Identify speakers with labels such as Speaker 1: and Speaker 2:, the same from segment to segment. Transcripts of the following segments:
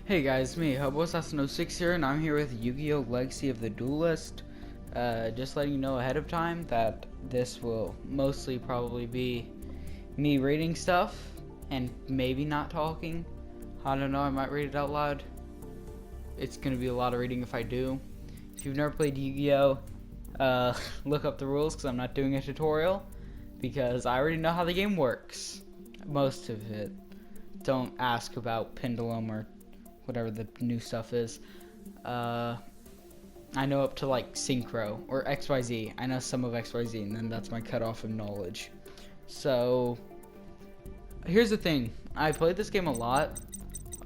Speaker 1: Hey guys, me, HoboAssassin06 here, and I'm here with Yu-Gi-Oh! Legacy of the Duelist. Just letting you know ahead of time that this will mostly probably be me reading stuff, and maybe not talking. I don't know, I might read it out loud. It's gonna be a lot of reading if I do. If you've never played Yu-Gi-Oh! Look up the rules, because I'm not doing a tutorial, because I already know how the game works. Most of it. Don't ask about Pendulum or whatever the new stuff is. I know up to like Synchro or XYZ. I know some of XYZ, and then that's my cutoff of knowledge. So here's the thing. I played this game a lot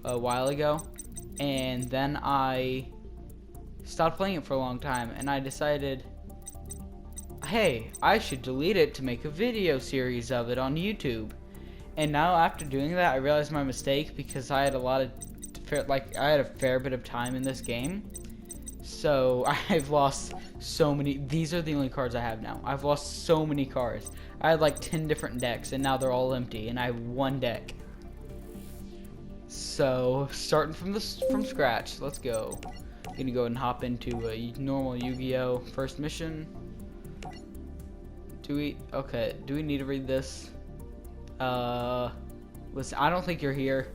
Speaker 1: a while ago, and then I stopped playing it for a long time, and I decided, hey, I should delete it to make a video series of it on YouTube. And now after doing that, I realized my mistake, because I had a fair bit of time in this game. So I've lost so many. These are the only cards I have now. I've lost so many cards. I had like 10 different decks, and now they're all empty, and I have one deck. So starting from scratch, let's go. I'm gonna go ahead and hop into a normal Yu-Gi-Oh! First mission. Do we need to read this? Listen, I don't think you're here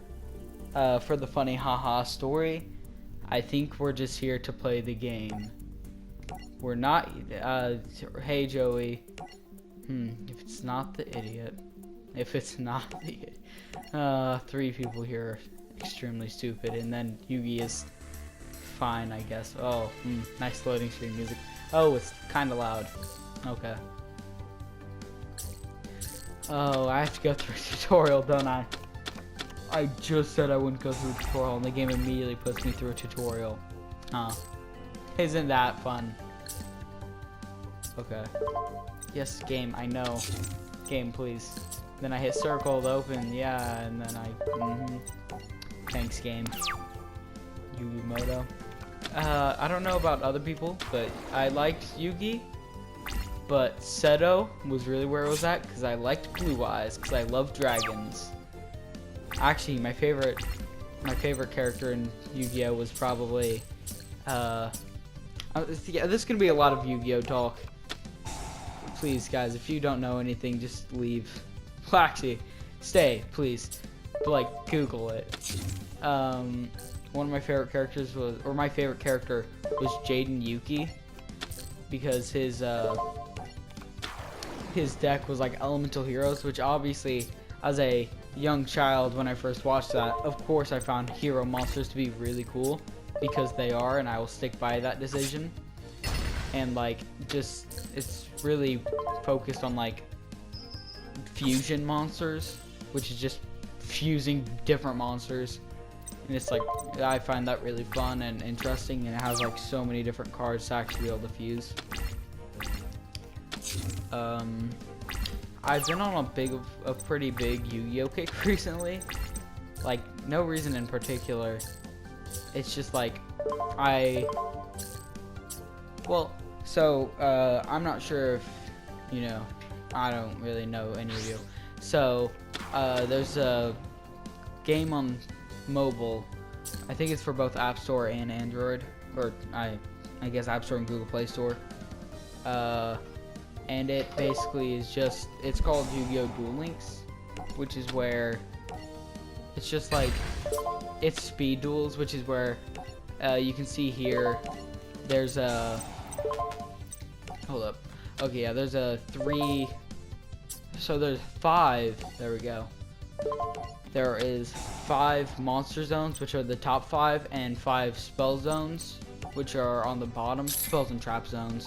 Speaker 1: for the funny haha story. I think we're just here to play the game. We're not, hey Joey. If it's not the idiot. If it's not the idiot. 3 people here are extremely stupid, and then Yugi is fine, I guess. Oh, nice loading screen music. Oh, it's kinda loud. Okay. Oh, I have to go through a tutorial, don't I? I just said I wouldn't go through a tutorial, and the game immediately puts me through a tutorial. Huh. Isn't that fun? Okay. Yes, game, I know. Game, please. Then I hit circle to open, yeah, and then Thanks, game. Yu-Gi-Moto. I don't know about other people, but I liked Yugi. But Seto was really where it was at, because I liked Blue Eyes, because I love dragons. Actually, my favorite character in Yu-Gi-Oh! Was probably, yeah, this is gonna be a lot of Yu-Gi-Oh! Talk. Please, guys, if you don't know anything, just leave. Well, actually, stay, please. But, like, Google it. One of my favorite characters was, or my favorite character was Jaden Yuki, because his deck was like Elemental Heroes, which obviously, as a young child, when I first watched that, of course I found hero monsters to be really cool, because they are, and I will stick by that decision. And like, just, it's really focused on like fusion monsters, which is just fusing different monsters, and it's like, I find that really fun and interesting, and it has like so many different cards to actually be able to fuse. I've been on a pretty big Yu-Gi-Oh! Kick recently. Like, no reason in particular. It's just like, I'm not sure if, you know, I don't really know any of you. So, there's a game on mobile. I think it's for both App Store and Android, or I guess App Store and Google Play Store. And it basically is just, it's called Yu-Gi-Oh! Duel Links, which is where it's just like, it's speed duels, which is where you can see here, there's a, hold up, okay, yeah, there's a 3, so there's 5, there we go. There is 5 monster zones, which are the top 5, and 5 spell zones, which are on the bottom, spells and trap zones.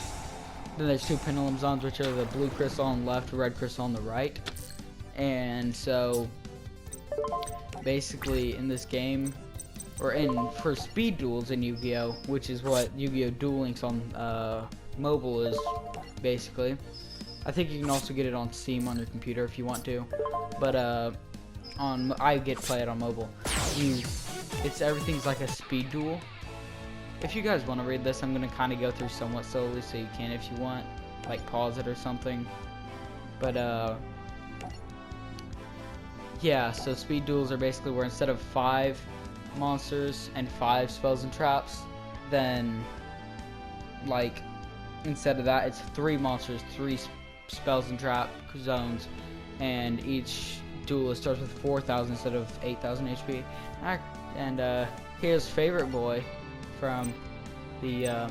Speaker 1: Then there's 2 pendulum zones, which are the blue crystal on the left, red crystal on the right. And so, basically in this game, or for speed duels in Yu-Gi-Oh!, which is what Yu-Gi-Oh! Duel Links on mobile is, basically. I think you can also get it on Steam on your computer if you want to. But I get to play it on mobile. Everything's like a speed duel. If you guys want to read this, I'm going to kind of go through somewhat slowly, so you can, if you want, like, pause it or something. But, yeah, so speed duels are basically where instead of 5 monsters and 5 spells and traps, then like instead of that it's 3 monsters, 3 spells and trap zones, and each duelist starts with 4,000 instead of 8,000 HP. And here's favorite boy from the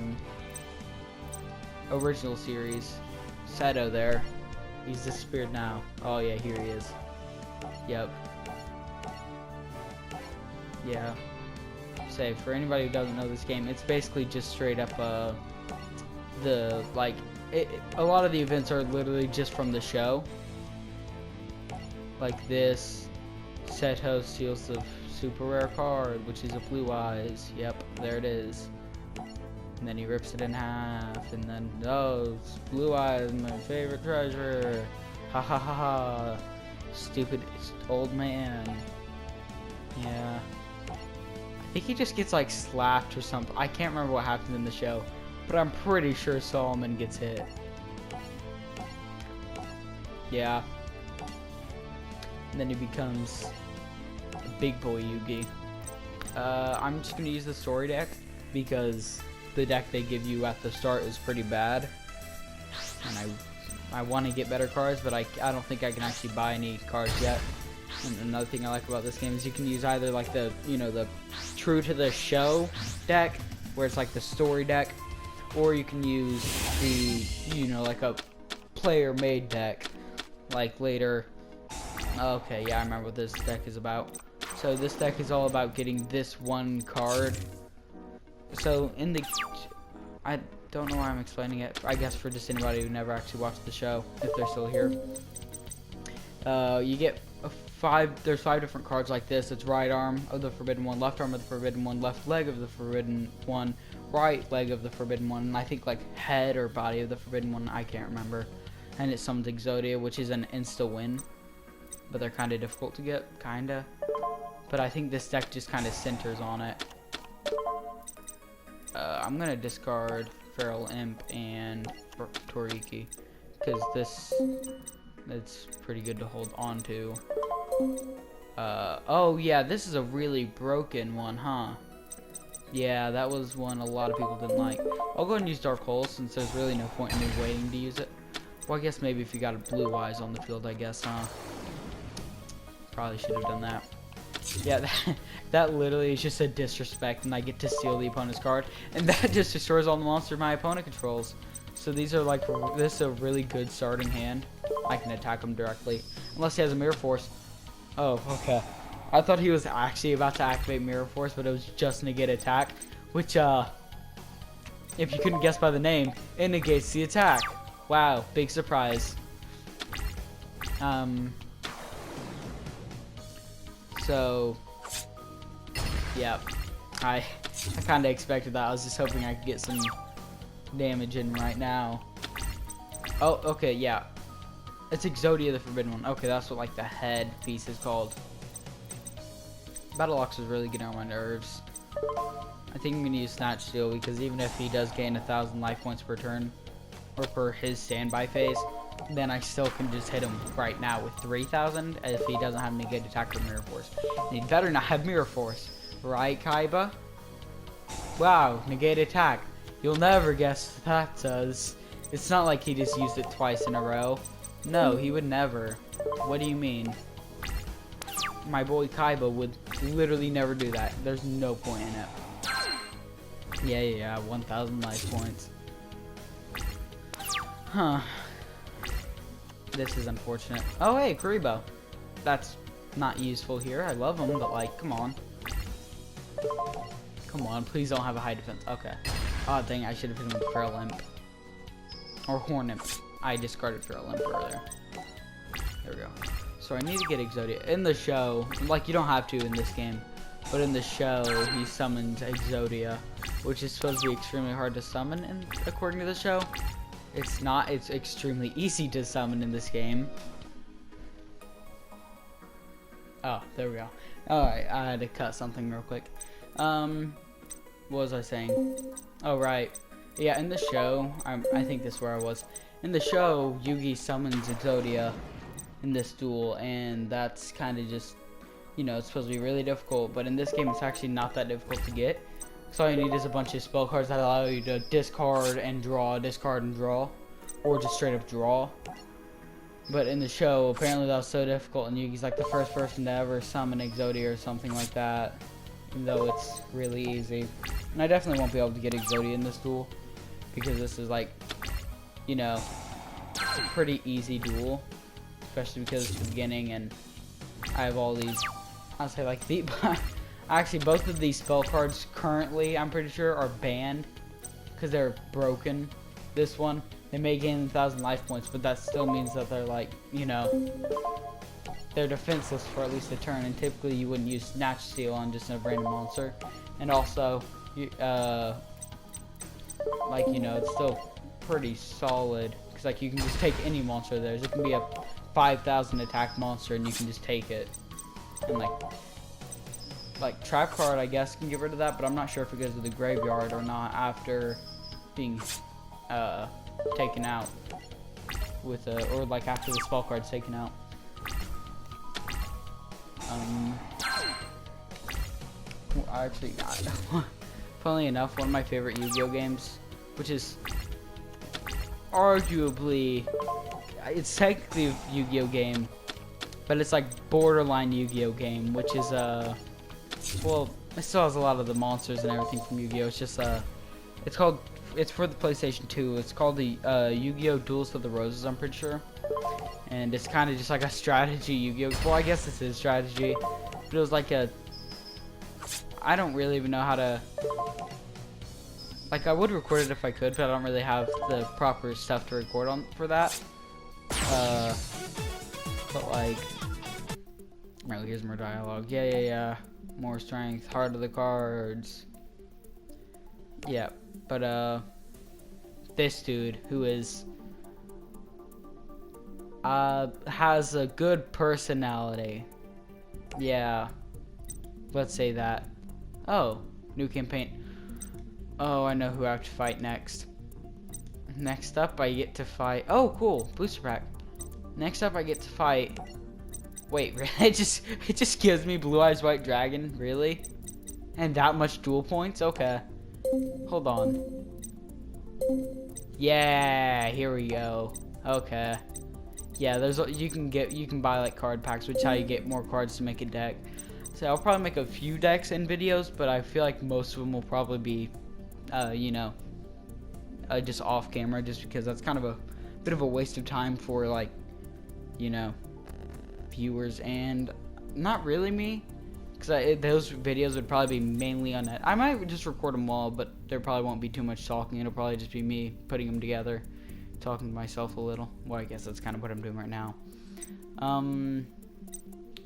Speaker 1: original series, Seto there. He's disappeared now. Oh yeah, here he is. Yep. Yeah. Say, for anybody who doesn't know this game, it's basically just straight up a lot of the events are literally just from the show. Like this, Seto steals the super rare card, which is a Blue Eyes. Yep, there it is. And then he rips it in half, and then, oh, it's Blue Eyes, my favorite treasure. Ha ha ha ha. Stupid old man. Yeah. I think he just gets like slapped or something. I can't remember what happened in the show, but I'm pretty sure Solomon gets hit. Yeah. And then he becomes a big boy Yugi. I'm just gonna use the story deck because the deck they give you at the start is pretty bad, and I want to get better cards, but I don't think I can actually buy any cards yet. And another thing I like about this game is you can use either like the the true to the show deck, where it's like the story deck, or you can use the like a player made deck, like later. Okay, yeah, I remember what this deck is about. So this deck is all about getting this one card. So in the, I don't know why I'm explaining it. I guess for just anybody who never actually watched the show, if they're still here. You get there's 5 different cards like this. It's right arm of the forbidden one, left arm of the forbidden one, left leg of the forbidden one, right leg of the forbidden one, and I think like head or body of the forbidden one, I can't remember. And it summons Exodia, which is an insta win, but they're kind of difficult to get, kinda. But I think this deck just kind of centers on it. I'm gonna discard Feral Imp and Toriki, because it's pretty good to hold on to. Oh yeah, this is a really broken one, huh? Yeah, that was one a lot of people didn't like. I'll go ahead and use Dark Hole since there's really no point in me waiting to use it. Well, I guess maybe if you got a Blue Eyes on the field, I guess, huh? Probably should have done that. Yeah, that literally is just a disrespect, and I get to steal the opponent's card, and that just destroys all the monsters my opponent controls. So these are like, this is a really good starting hand. I can attack him directly, unless he has a Mirror Force. Oh, okay. I thought he was actually about to activate Mirror Force, but it was just negate attack, which, if you couldn't guess by the name, it negates the attack. Wow, big surprise. So, yeah, I kind of expected that. I was just hoping I could get some damage in right now. Oh, okay, yeah. It's Exodia the Forbidden One. Okay, that's what like the head piece is called. Battle Ox is really getting on my nerves. I think I'm gonna use Snatch Steal because even if he does gain 1,000 life points per turn, or per his standby phase, then I still can just hit him right now with 3,000 if he doesn't have negate attack or Mirror Force. And he better not have Mirror Force, right, Kaiba? Wow, negate attack. You'll never guess what that does. It's not like he just used it twice in a row. No, he would never. What do you mean? My boy Kaiba would literally never do that. There's no point in it. Yeah, 1,000 life points. Huh. This is unfortunate. Oh, hey, Kuribo. That's not useful here. I love him, but like, come on. Come on, please don't have a high defense. Okay. Oh, dang, I should have hit him with Feral Imp. Or Horn Imp. I discarded Feral Imp earlier. There we go. So I need to get Exodia. In the show, like you don't have to in this game, but in the show, he summons Exodia, which is supposed to be extremely hard to summon, and according to the show. It's not. It's extremely easy to summon in this game. Oh, there we go. Alright, I had to cut something real quick. What was I saying? Oh, right. Yeah, in the show, I think this is where I was. In the show, Yugi summons Exodia in this duel, and that's kind of just you know, it's supposed to be really difficult, but in this game it's actually not that difficult to get. So all you need is a bunch of spell cards that allow you to discard and draw, or just straight up draw. But in the show, apparently that was so difficult, and Yugi's like the first person to ever summon Exodia or something like that, even though it's really easy. And I definitely won't be able to get Exodia in this duel, because this is like, you know, a pretty easy duel, especially because it's the beginning, and I have all these, I'll say like the, actually both of these spell cards currently, I'm pretty sure, are banned, because they're broken. This one, they may gain 1,000 life points, but that still means that they're like, you know, they're defenseless for at least a turn, and typically you wouldn't use Snatch Steal on just a random monster. And also, like, you know, it's still pretty solid, because like you can just take any monster there. It can be a 5,000 attack monster and you can just take it. And like Trap Card, I guess, can get rid of that, but I'm not sure if it goes to the graveyard or not after being taken out with or like after the spell card's taken out. Actually, funnily enough, one of my favorite Yu-Gi-Oh games, which is arguably, it's technically a Yu-Gi-Oh game, but it's like borderline Yu-Gi-Oh game, which is well, it still has a lot of the monsters and everything from Yu-Gi-Oh. It's just it's for the PlayStation 2. It's called the Yu-Gi-Oh! Duels of the Roses, I'm pretty sure. And it's kind of just like a strategy Yu-Gi-Oh! Well, I guess this is strategy. But it was like I don't really even know how to... Like, I would record it if I could, but I don't really have the proper stuff to record on for that. But like... Right, here's more dialogue. Yeah. More strength, heart of the cards. Yeah, but this dude who is has a good personality. Yeah, let's say that. Oh, new campaign. Oh, I know who I have to fight next. Next up, I get to fight. Oh, cool, booster pack. Next up, I get to fight. Wait, really? It just gives me Blue Eyes White Dragon, really? And that much duel points? Okay. Hold on. Yeah, here we go. Okay. Yeah, you can buy like card packs, which is how you get more cards to make a deck. So I'll probably make a few decks and videos, but I feel like most of them will probably be, you know, just off camera, just because that's kind of a bit of a waste of time for like, you know, viewers, and not really me. Because those videos would probably be mainly on that. I might just record them all, but there probably won't be too much talking. It'll probably just be me putting them together, talking to myself a little. Well, I guess that's kind of what I'm doing right now.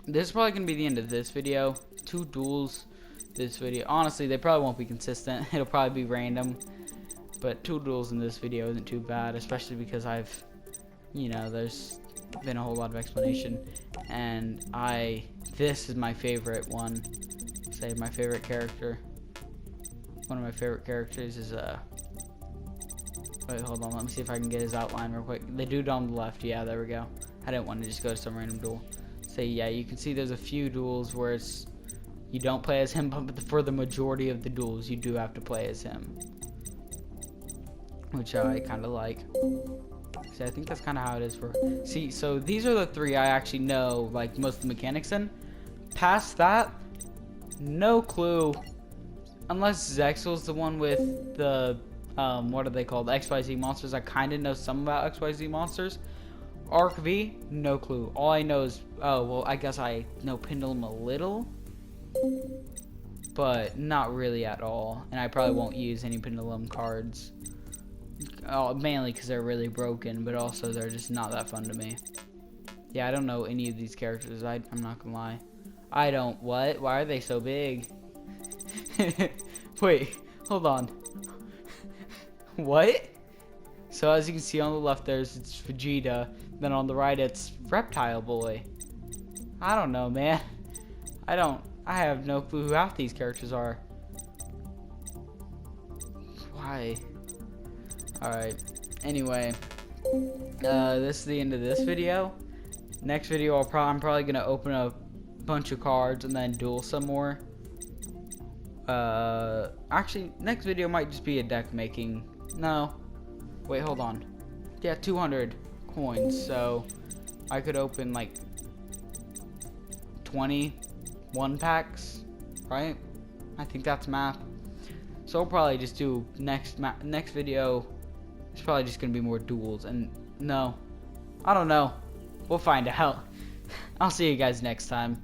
Speaker 1: This is probably going to be the end of this video. 2 duels this video. Honestly, they probably won't be consistent. It'll probably be random. But 2 duels in this video isn't too bad, especially because I've, you know, there's been a whole lot of explanation, and this is my favorite one. Say my favorite character. One of my favorite characters is wait, hold on, let me see if I can get his outline real quick. The dude on the left, yeah, there we go. I didn't want to just go to some random duel. So yeah, you can see there's a few duels where you don't play as him, but for the majority of the duels you do have to play as him, which I kind of like. See, I think that's kind of how it is for... See, so these are the 3 I actually know, like, most of the mechanics in. Past that, no clue. Unless Zexel's the one with the, what are they called? XYZ monsters. I kind of know some about XYZ monsters. Arc V, no clue. All I know is, oh, well, I guess I know Pendulum a little. But not really at all. And I probably won't use any Pendulum cards. Mainly because they're really broken, but also they're just not that fun to me. Yeah, I don't know any of these characters. I'm not gonna lie. I don't. What? Why are they so big? Wait, hold on. What? So as you can see on the left, it's Vegeta. Then on the right, it's Reptile Boy. I don't know, man. I have no clue who half these characters are. Why? Alright, anyway, this is the end of this video. Next video, I'm probably going to open a bunch of cards and then duel some more. Actually, next video might just be a deck making. No, wait, hold on. Yeah, 200 coins, so I could open like 21 packs, right? I think that's math. So I'll probably just do next video. It's probably just gonna be more duels, and no, I don't know. We'll find out. I'll see you guys next time.